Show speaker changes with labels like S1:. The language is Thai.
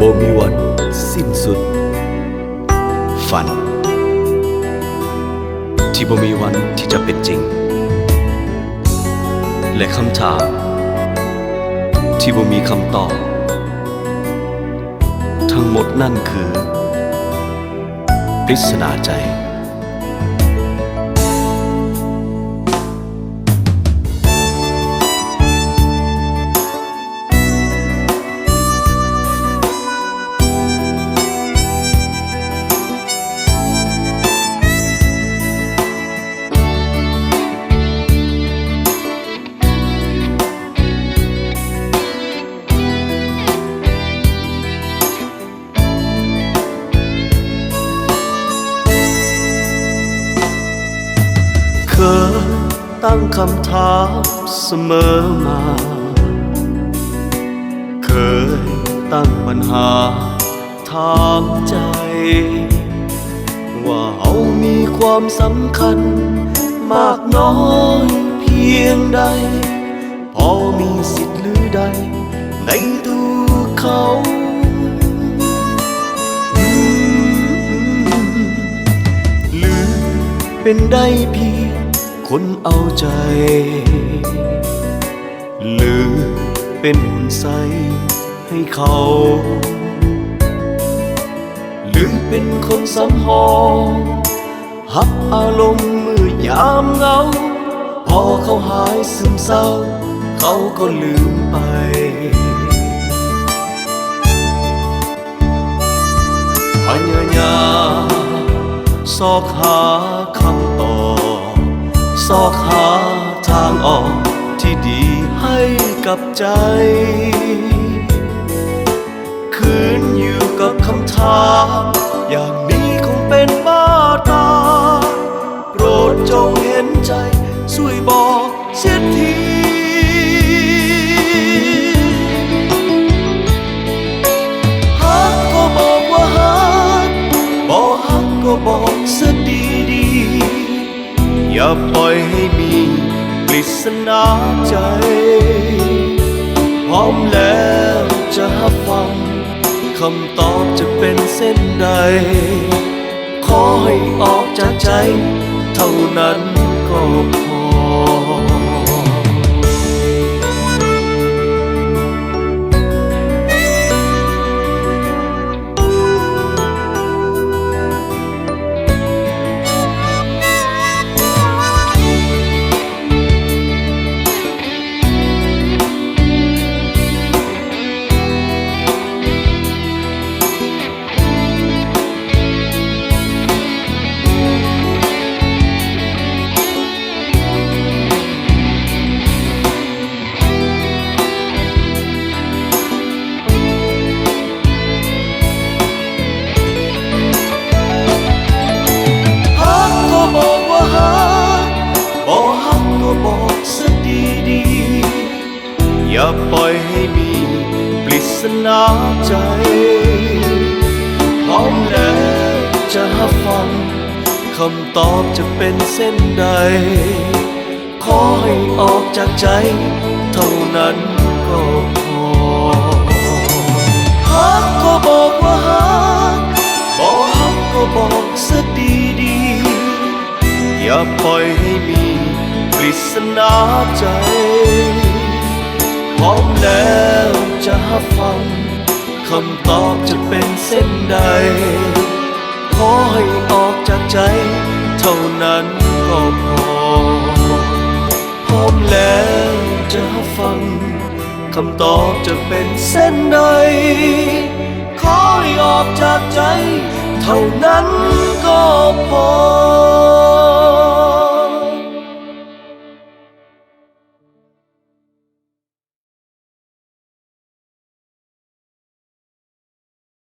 S1: บ่มีวันสิ้นสุดฝันที่บ่มีวันที่จะเป็นจริงและคำถามที่บ่มีคำตอบทั้งหมดนั่นคือปริศนาใจเคยตั้งคำถามเสมอมาเคยตั้งปัญหาถามใจว่าเรามีความสำคัญมากน้อยเพียงใดพอมีสิทธิ์หรือใดในตัวเขาหรือเป็นได้เพียงคนเอาใจหรือเป็นหุ่นใสให้เขาหรือเป็นคนสำหองหักอารมณ์เมื่อยามเหงาพอเขาหายซึมเศร้าเขาก็ลืมไปพยายามซอกหาคำตอบซอกหาทางออกที่ดีให้กับใจคืนอยู่กับคำถามอย่างนี้คงเป็นบ้าตายโปรดจงเห็นใจช่วยบอกเสียทีฮักก็บอกว่าฮักบ่ฮักก็บอกซะดีๆอย่าปล่อยให้มีปริศนาใจพร้อมแล้วจะรับฟังคำตอบจะเป็นเส้นใดขอให้ออกจากใจเท่านั้นก็พอบอกซะดีๆอย่าปล่อยให้มีปริศนาใจพร้อมแล้วจะรับฟังคำตอบจะเป็นเส้นใดขอให้ออกจากใจเท่านั้นก็พอฮักก็บอกว่าฮักบ่ฮักก็บอกซะดีๆอย่าปล่อยให้มีปริศนาใจพร้อมแล้วจะรับฟังคำตอบจะเป็นเส้นใดขอให้ออกจากใจเท่านั้นก็พอพร้อมแล้วจะรับฟังคำตอบจะเป็นเส้นใดขอให้ออกจากใจเท่านั้นก็พอ